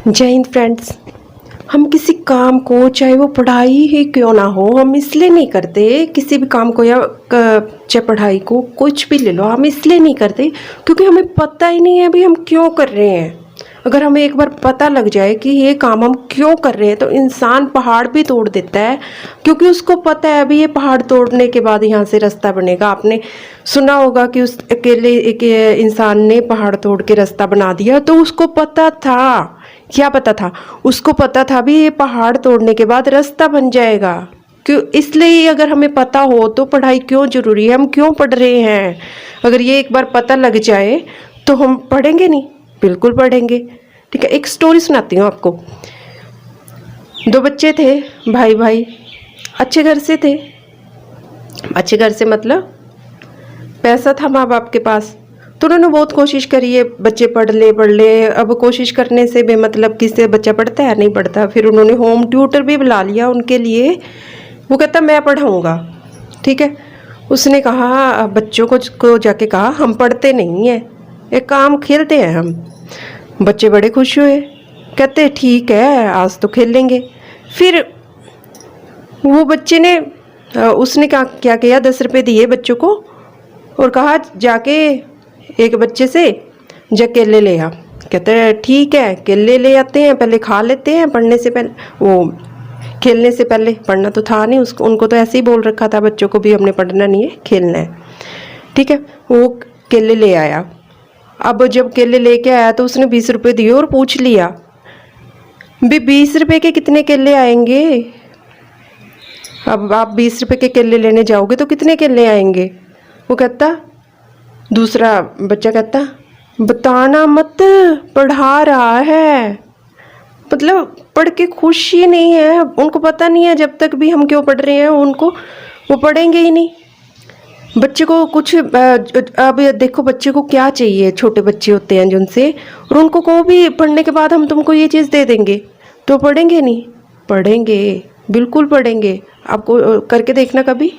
जय हिंद फ्रेंड्स। हम किसी काम को, चाहे वो पढ़ाई ही क्यों ना हो, हम इसलिए नहीं करते किसी भी काम को, या चाहे पढ़ाई को कुछ भी ले लो, हम इसलिए नहीं करते क्योंकि हमें पता ही नहीं है अभी हम क्यों कर रहे हैं। अगर हमें एक बार पता लग जाए कि ये काम हम क्यों कर रहे हैं तो इंसान पहाड़ भी तोड़ देता है, क्योंकि उसको पता है अभी ये पहाड़ तोड़ने के बाद यहाँ से रास्ता बनेगा। आपने सुना होगा कि उस अकेले एक इंसान ने पहाड़ तोड़ के रास्ता बना दिया, तो उसको पता था। क्या पता था? उसको पता था भी ये पहाड़ तोड़ने के बाद रास्ता बन जाएगा। क्यों? इसलिए अगर हमें पता हो तो पढ़ाई क्यों जरूरी है, हम क्यों पढ़ रहे हैं। अगर ये एक बार पता लग जाए तो हम पढ़ेंगे नहीं? बिल्कुल पढ़ेंगे। ठीक है, एक स्टोरी सुनाती हूँ आपको। दो बच्चे थे, भाई भाई, अच्छे घर से थे। अच्छे घर से मतलब पैसा था माँ बाप के पास, तो उन्होंने बहुत कोशिश करी है बच्चे पढ़ ले। अब कोशिश करने से बेमतलब किससे बच्चा पढ़ता है? नहीं पढ़ता। फिर उन्होंने होम ट्यूटर भी बुला लिया उनके लिए। वो कहता मैं पढ़ाऊँगा। ठीक है, उसने कहा बच्चों को जाके कहा हम पढ़ते नहीं हैं, एक काम खेलते हैं हम। बच्चे बड़े खुश हुए, कहते ठीक है आज तो खेलेंगे। फिर वो बच्चे ने उसने क्या किया, 10 रुपये दिए बच्चों को और कहा जाके एक बच्चे से जा केले ले आ। कहते हैं ठीक है, केले ले आते हैं, पहले खा लेते हैं पढ़ने से पहले, वो खेलने से पहले। पढ़ना तो था नहीं उसको, उनको तो ऐसे ही बोल रखा था बच्चों को भी हमने पढ़ना नहीं है, खेलना है। ठीक है, वो केले ले आया। अब जब केले लेके आया तो उसने 20 रुपये दिए और पूछ लिया भी 20 रुपये के कितने केले आएंगे। अब आप 20 रुपये के केले लेने जाओगे तो कितने केले आएंगे? वो कहता, दूसरा बच्चा कहता बताना मत, पढ़ा रहा है। मतलब पढ़ के खुश ही नहीं है, उनको पता नहीं है जब तक भी हम क्यों पढ़ रहे हैं, उनको वो पढ़ेंगे ही नहीं। बच्चे को कुछ अब देखो बच्चे को क्या चाहिए, छोटे बच्चे होते हैं जिनसे, और उनको को भी पढ़ने के बाद हम तुमको ये चीज़ दे देंगे तो पढ़ेंगे नहीं? पढ़ेंगे, बिल्कुल पढ़ेंगे। आपको करके देखना कभी,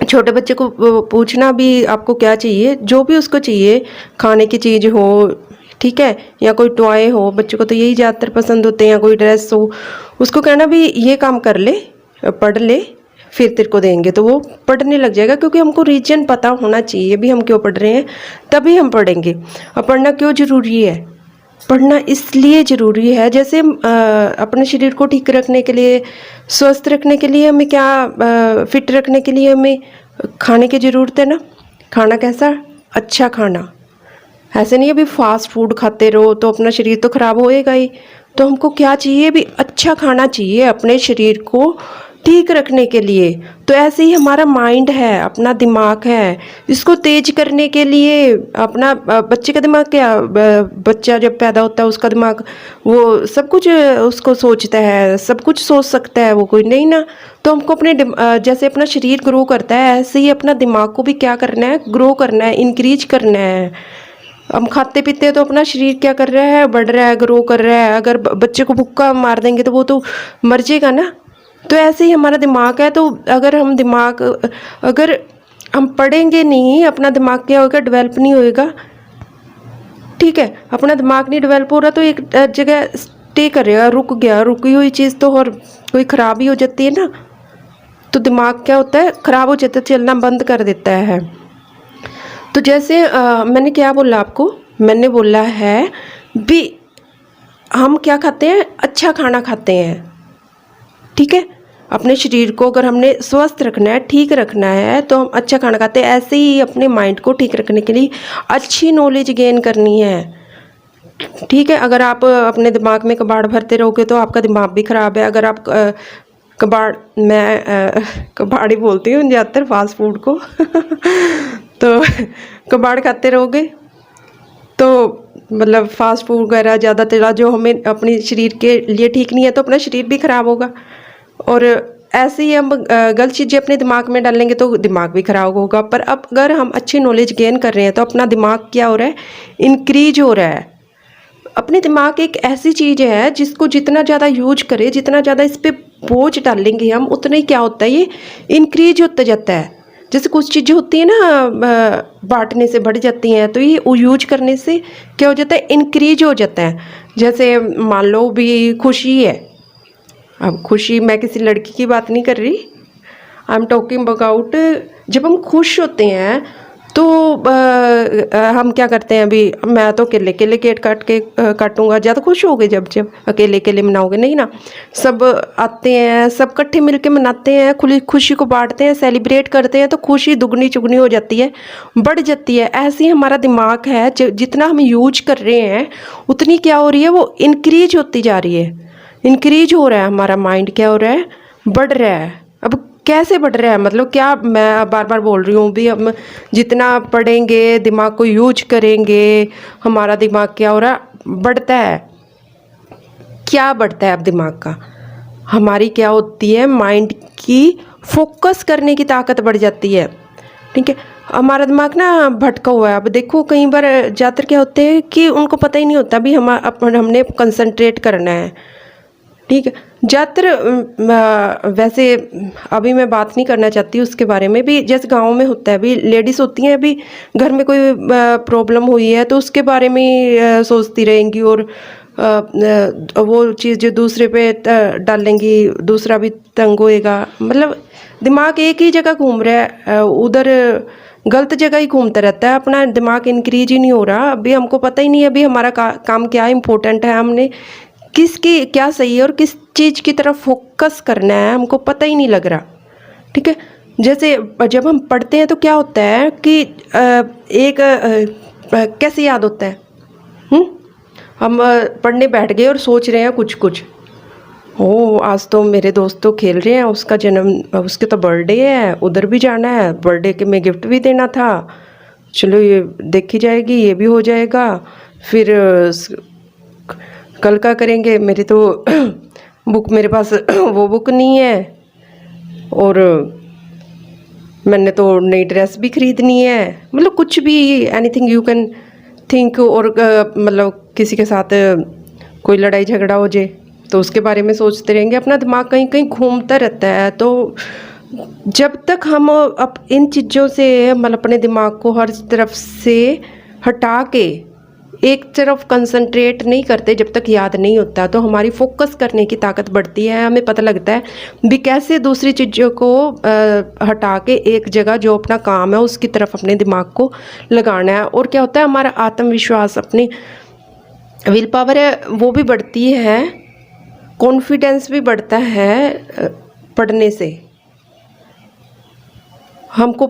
छोटे बच्चे को पूछना भी आपको क्या चाहिए, जो भी उसको चाहिए, खाने की चीज़ हो, ठीक है, या कोई टॉय हो, बच्चों को तो यही ज़्यादातर पसंद होते हैं, या कोई ड्रेस हो, उसको कहना भी ये काम कर ले, पढ़ ले, फिर तेरे को देंगे, तो वो पढ़ने लग जाएगा। क्योंकि हमको रीजन पता होना चाहिए भी हम क्यों पढ़ रहे हैं, तभी हम पढ़ेंगे। और पढ़ना क्यों ज़रूरी है? पढ़ना इसलिए ज़रूरी है, जैसे अपने शरीर को ठीक रखने के लिए, स्वस्थ रखने के लिए, हमें क्या फिट रखने के लिए हमें खाने की ज़रूरत है ना। खाना कैसा? अच्छा खाना। ऐसे नहीं अभी फास्ट फूड खाते रहो तो अपना शरीर तो ख़राब होएगा ही। तो हमको क्या चाहिए भी? अच्छा खाना चाहिए अपने शरीर को ठीक रखने के लिए। तो ऐसे ही हमारा माइंड है, अपना दिमाग है, इसको तेज करने के लिए अपना बच्चे का दिमाग क्या, बच्चा जब पैदा होता है उसका दिमाग वो सब कुछ उसको सोचता है, सब कुछ सोच सकता है, वो कोई नहीं ना। तो हमको अपने जैसे अपना शरीर ग्रो करता है ऐसे ही अपना दिमाग को भी क्या करना है, ग्रो करना है, इंक्रीज करना है। हम खाते पीते हैं तो अपना शरीर क्या कर रहा है, बढ़ रहा है, ग्रो कर रहा है। अगर बच्चे को भूखा मार देंगे तो वो तो मर जाएगा ना। तो ऐसे ही हमारा दिमाग है। तो अगर हम पढ़ेंगे नहीं, अपना दिमाग क्या होगा, डेवलप नहीं होएगा। ठीक है, अपना दिमाग नहीं डेवलप हो रहा तो एक जगह स्टे करेगा, रुक गया। रुकी हुई चीज़ तो और कोई ख़राब ही हो जाती है ना। तो दिमाग क्या होता है, ख़राब हो जाता है, चलना बंद कर देता है। तो जैसे मैंने क्या बोला आपको, मैंने बोला है भी हम क्या खाते हैं, अच्छा खाना खाते हैं। ठीक है, अपने शरीर को अगर हमने स्वस्थ रखना है, ठीक रखना है, तो हम अच्छा खाना खाते हैं। ऐसे ही अपने माइंड को ठीक रखने के लिए अच्छी नॉलेज गेन करनी है। ठीक है, अगर आप अपने दिमाग में कबाड़ भरते रहोगे तो आपका दिमाग भी ख़राब है। अगर आप कबाड़ ही बोलती हूँ ज़्यादातर फास्ट फूड को तो कबाड़ खाते रहोगे तो मतलब फास्ट फूड वगैरह ज़्यादा तेरा जो हमें अपने शरीर के लिए ठीक नहीं है, तो अपना शरीर भी ख़राब होगा। और ऐसे ही हम गलत चीज़ें अपने दिमाग में डालेंगे तो दिमाग भी ख़राब होगा। पर अब अगर हम अच्छी नॉलेज गेन कर रहे हैं तो अपना दिमाग क्या हो रहा है, इंक्रीज हो रहा है। अपने दिमाग एक ऐसी चीज़ है जिसको जितना ज़्यादा यूज करें, जितना ज़्यादा इस पर बोझ डालेंगे हम, उतना ही क्या होता है, ये इंक्रीज होता जाता है। जैसे कुछ चीज़ें होती हैं ना, बांटने से बढ़ जाती हैं, तो ये यूज करने से क्या हो जाता है, इंक्रीज हो जाता है। जैसे मान लो भी खुशी है, अब खुशी, मैं किसी लड़की की बात नहीं कर रही, आई एम टॉकिंग अबाउट, जब हम खुश होते हैं तो हम क्या करते हैं, अभी मैं तो अकेले अकेले केक काटूंगा, ज़्यादा खुश हो गए जब जब अकेले अकेले मनाओगे, नहीं ना, सब आते हैं, सब इकट्ठे मिलके मनाते हैं, खुशी को बांटते हैं, सेलिब्रेट करते हैं, तो खुशी दुगनी चुगनी हो जाती है, बढ़ जाती है। ऐसे ही हमारा दिमाग है, जितना हम यूज कर रहे हैं उतनी क्या हो रही है, वो इंक्रीज होती जा रही है, इंक्रीज हो रहा है हमारा माइंड, क्या हो रहा है, बढ़ रहा है। अब कैसे बढ़ रहा है, मतलब क्या, मैं बार बार बोल रही हूँ भी, हम जितना पढ़ेंगे, दिमाग को यूज करेंगे, हमारा दिमाग क्या हो रहा है, बढ़ता है। क्या बढ़ता है अब दिमाग का, हमारी क्या होती है, माइंड की फोकस करने की ताकत बढ़ जाती है। ठीक है, हमारा दिमाग ना भटका हुआ है। अब देखो कई बार ज़्यादातर क्या होते हैं कि उनको पता ही नहीं होता भी हमने कंसंट्रेट करना है। ठीक है, ज़्यादातर वैसे अभी मैं बात नहीं करना चाहती उसके बारे में भी, जैसे गांव में होता है, अभी लेडीज़ होती हैं, अभी घर में कोई प्रॉब्लम हुई है तो उसके बारे में ही सोचती रहेंगी, और वो चीज़ जो दूसरे पे डालेंगी, दूसरा भी तंग होएगा। मतलब दिमाग एक ही जगह घूम रहा है, उधर गलत जगह ही घूमता रहता है, अपना दिमाग इंक्रीज ही नहीं हो रहा। अभी हमको पता ही नहीं है अभी हमारा काम क्या इम्पोर्टेंट है, हमने किसकी क्या सही है और किस चीज़ की तरफ फोकस करना है, हमको पता ही नहीं लग रहा। ठीक है, जैसे जब हम पढ़ते हैं तो क्या होता है कि एक कैसे याद होता है, हम पढ़ने बैठ गए और सोच रहे हैं कुछ कुछ, ओ आज तो मेरे दोस्त तो खेल रहे हैं, उसका उसके तो बर्थडे है, उधर भी जाना है, बर्थडे के में गिफ्ट भी देना था, चलो ये देखी जाएगी, ये भी हो जाएगा, फिर कल का करेंगे, मेरी तो बुक मेरे पास वो बुक नहीं है, और मैंने तो नई ड्रेस भी खरीदनी है, मतलब कुछ भी, एनीथिंग यू कैन थिंक। और मतलब किसी के साथ कोई लड़ाई झगड़ा हो जाए तो उसके बारे में सोचते रहेंगे, अपना दिमाग कहीं कहीं घूमता रहता है। तो जब तक हम अब इन चीज़ों से, मतलब अपने दिमाग को हर तरफ से हटा के एक तरफ कंसंट्रेट नहीं करते, जब तक याद नहीं होता, तो हमारी फोकस करने की ताकत बढ़ती है। हमें पता लगता है भी कैसे दूसरी चीज़ों को हटा के एक जगह जो अपना काम है उसकी तरफ अपने दिमाग को लगाना है। और क्या होता है, हमारा आत्मविश्वास, अपनी विल पावर है वो भी बढ़ती है, कॉन्फिडेंस भी बढ़ता है। पढ़ने से हमको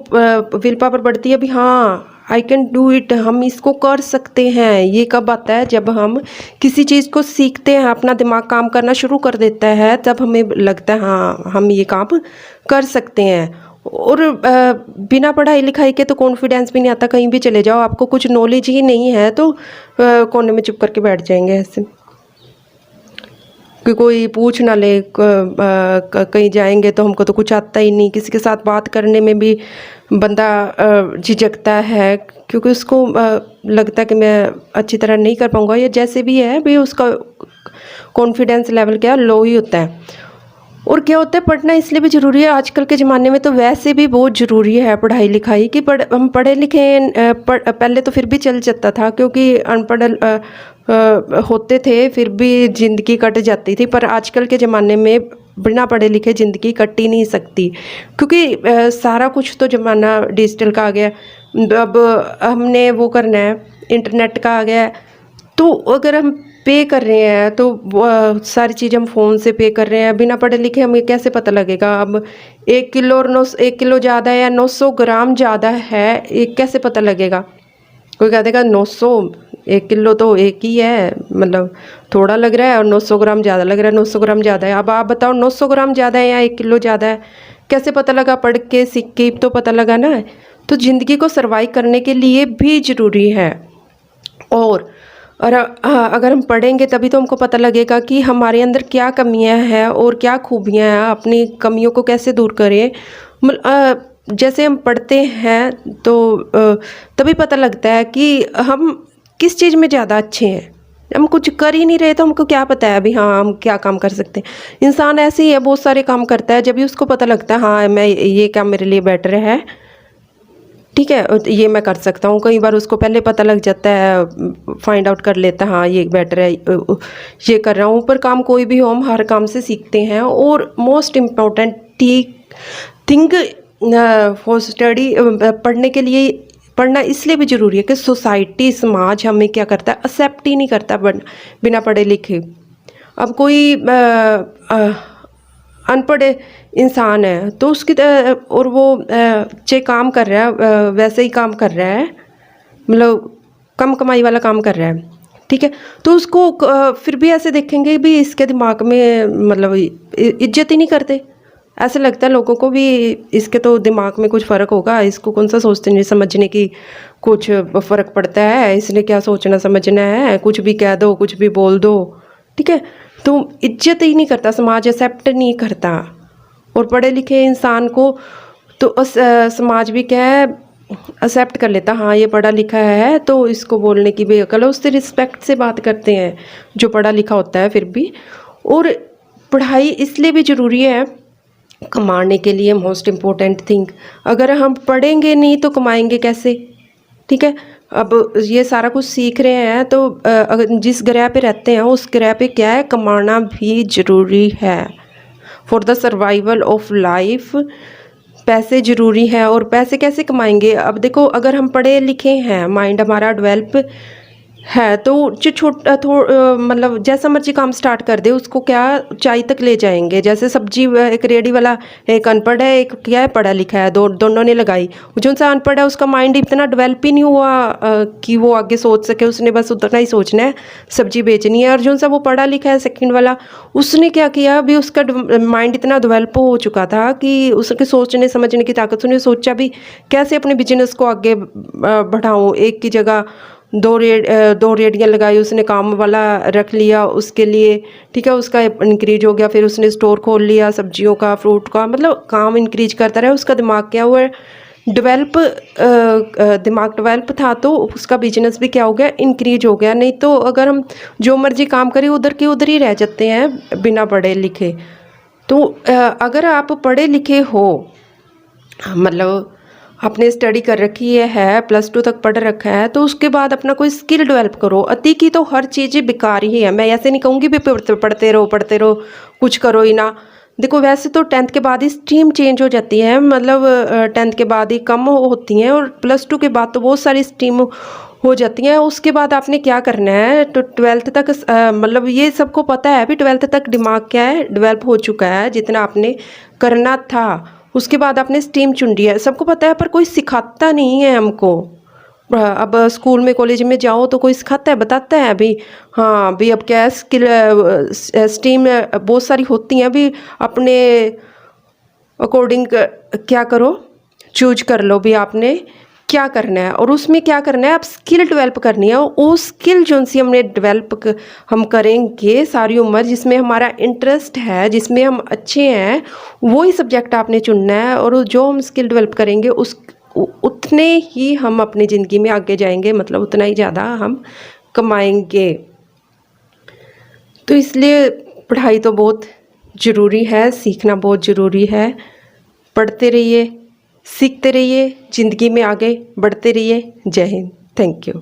विल पावर बढ़ती है भी, हाँ आई कैन डू इट, हम इसको कर सकते हैं। ये कब आता है, जब हम किसी चीज़ को सीखते हैं, अपना दिमाग काम करना शुरू कर देता है, तब हमें लगता है हाँ हम ये काम कर सकते हैं। और बिना पढ़ाई लिखाई के तो कॉन्फिडेंस भी नहीं आता। कहीं भी चले जाओ, आपको कुछ नॉलेज ही नहीं है तो कोने में चुप करके बैठ जाएंगे ऐसे कि कोई पूछ ना ले। कहीं जाएंगे तो हमको तो कुछ आता ही नहीं, किसी के साथ बात करने में भी बंदा झिझकता है, क्योंकि उसको लगता है कि मैं अच्छी तरह नहीं कर पाऊँगा, या जैसे भी है भी उसका कॉन्फिडेंस लेवल क्या लो ही होता है। और क्या होता है, पढ़ना इसलिए भी ज़रूरी है, आजकल के ज़माने में तो वैसे भी बहुत ज़रूरी है पढ़ाई लिखाई कि हम पढ़े लिखे पहले तो फिर भी चल जाता था, क्योंकि अनपढ़ होते थे फिर भी ज़िंदगी कट जाती थी। पर आजकल के ज़माने में बिना पढ़े लिखे ज़िंदगी कट ही नहीं सकती, क्योंकि सारा कुछ तो ज़माना डिजिटल का आ गया। अब हमने वो करना है, इंटरनेट का आ गया है, तो अगर हम पे कर रहे हैं तो सारी चीज़ हम फ़ोन से पे कर रहे हैं। बिना पढ़े लिखे हमें कैसे पता लगेगा अब 1 किलो और 1 किलो ज़्यादा है या 900 ग्राम ज़्यादा है, ये कैसे पता लगेगा? कोई कह देगा 900, 1 किलो तो एक ही है, मतलब थोड़ा लग रहा है, और 900 ग्राम ज़्यादा लग रहा है, 900 ग्राम ज़्यादा है। अब आप बताओ 900 ग्राम ज़्यादा है या 1 किलो ज़्यादा है, कैसे पता लगा? पढ़ के सीख के तो पता लगा ना। तो ज़िंदगी को सर्वाइव करने के लिए भी ज़रूरी है। और अगर हम पढ़ेंगे तभी तो हमको पता लगेगा कि हमारे अंदर क्या कमियां हैं और क्या खूबियां हैं, अपनी कमियों को कैसे दूर करें। जैसे हम पढ़ते हैं तो तभी पता लगता है कि हम किस चीज़ में ज़्यादा अच्छे हैं। हम कुछ कर ही नहीं रहे तो हमको क्या पता है अभी हाँ हम क्या काम कर सकते हैं। इंसान ऐसे ही है, बहुत सारे काम करता है, जब भी उसको पता लगता है हाँ मैं ये काम मेरे लिए बेटर है ठीक है, ये मैं कर सकता हूँ। कई बार उसको पहले पता लग जाता है, फाइंड आउट कर लेता है, हाँ ये बेटर है, ये कर रहा हूँ। पर काम कोई भी हो, हम हर काम से सीखते हैं। और most important thing for study, पढ़ने के लिए, पढ़ना इसलिए भी ज़रूरी है कि सोसाइटी, समाज हमें क्या करता है, एक्सेप्ट ही नहीं करता बिना पढ़े लिखे। अब कोई अनपढ़ इंसान है तो उसकी और वो चाहे काम कर रहा है, वैसे ही काम कर रहा है, मतलब कम कमाई वाला काम कर रहा है, ठीक है, तो उसको फिर भी ऐसे देखेंगे भी इसके दिमाग में मतलब इज्जत ही नहीं करते। ऐसे लगता है लोगों को भी इसके तो दिमाग में कुछ फ़र्क होगा, इसको कौन सा सोचते नहीं समझने की कुछ फ़र्क पड़ता है, इसने क्या सोचना समझना है, कुछ भी कह दो, कुछ भी बोल दो, ठीक है। तो इज्जत ही नहीं करता, समाज एक्सेप्ट नहीं करता। और पढ़े लिखे इंसान को तो समाज भी क्या है, एक्सेप्ट कर लेता, हाँ ये पढ़ा लिखा है तो इसको बोलने की भी अकल है, उससे रिस्पेक्ट से बात करते हैं जो पढ़ा लिखा होता है फिर भी। और पढ़ाई इसलिए भी ज़रूरी है कमाने के लिए, मोस्ट इम्पोर्टेंट थिंग। अगर हम पढ़ेंगे नहीं तो कमाएंगे कैसे, ठीक है। अब ये सारा कुछ सीख रहे हैं तो अगर जिस ग्रह पे रहते हैं उस ग्रह पे क्या है, कमाना भी ज़रूरी है for the survival of life. पैसे ज़रूरी है। और पैसे कैसे कमाएंगे, अब देखो अगर हम पढ़े लिखे हैं, माइंड हमारा डेवलप है, तो जो छोटा मतलब जैसा मर्जी काम स्टार्ट कर दे उसको क्या ऊंचाई तक ले जाएंगे। जैसे सब्जी, एक रेडी वाला, एक अनपढ़ है, एक क्या है पढ़ा लिखा है, दोनों ने लगाई। जो सा अनपढ़ है उसका माइंड इतना डेवलप ही नहीं हुआ कि वो आगे सोच सके, उसने बस उतना ही सोचना है सब्जी बेचनी है। और जो सा वो पढ़ा लिखा है सेकंड वाला, उसने क्या किया, अभी उसका माइंड इतना डेवलप हो चुका था कि उसके सोचने समझने की ताकत, उसने सोचा भी कैसे अपने बिजनेस को आगे बढ़ाऊँ। एक की जगह दो रेडियाँ लगाई, उसने काम वाला रख लिया उसके लिए, ठीक है, उसका इंक्रीज हो गया। फिर उसने स्टोर खोल लिया सब्जियों का, फ्रूट का, मतलब काम इंक्रीज करता रहा। उसका दिमाग क्या हुआ, डेवलप, दिमाग डेवलप था तो उसका बिजनेस भी क्या हो गया, इंक्रीज हो गया। नहीं तो अगर हम जो मर्जी काम करें उधर के उधर ही रह जाते हैं बिना पढ़े लिखे। तो अगर आप पढ़े लिखे हो, मतलब आपने स्टडी कर रखी है, +2 तक पढ़ रखा है, तो उसके बाद अपना कोई स्किल डेवलप करो। अति की तो हर चीज़ बेकार ही है। मैं ऐसे नहीं कहूँगी भी पढ़ते रहो कुछ करो ही ना। देखो वैसे तो 10th के बाद ही स्ट्रीम चेंज हो जाती है, मतलब 10th के बाद ही कम होती हैं, और +2 के बाद तो बहुत सारी स्ट्रीम हो जाती हैं। उसके बाद आपने क्या करना है, तो 12th तक मतलब ये सबको पता है भी 12th तक दिमाग क्या है, डेवलप हो चुका है जितना आपने करना था। उसके बाद आपने स्ट्रीम चुन लिया है, सबको पता है, पर कोई सिखाता नहीं है हमको। अब स्कूल में कॉलेज में जाओ तो कोई सिखाता है, बताता है अभी, हाँ अभी अब क्या है, स्किल स्ट्रीम बहुत सारी होती हैं, अभी अपने अकॉर्डिंग क्या करो, चूज कर लो भी आपने क्या करना है। और उसमें क्या करना है, आप स्किल डेवलप करनी है। वो स्किल जो सी हमने डेवलप हम करेंगे सारी उम्र, जिसमें हमारा इंटरेस्ट है, जिसमें हम अच्छे हैं, वही सब्जेक्ट आपने चुनना है। और जो हम स्किल डेवलप करेंगे उतने ही हम अपनी ज़िंदगी में आगे जाएंगे, मतलब उतना ही ज़्यादा हम कमाएंगे। तो इसलिए पढ़ाई तो बहुत ज़रूरी है, सीखना बहुत ज़रूरी है। पढ़ते रहिए, सीखते रहिए, ज़िंदगी में आगे बढ़ते रहिए। जय हिंद, थैंक यू।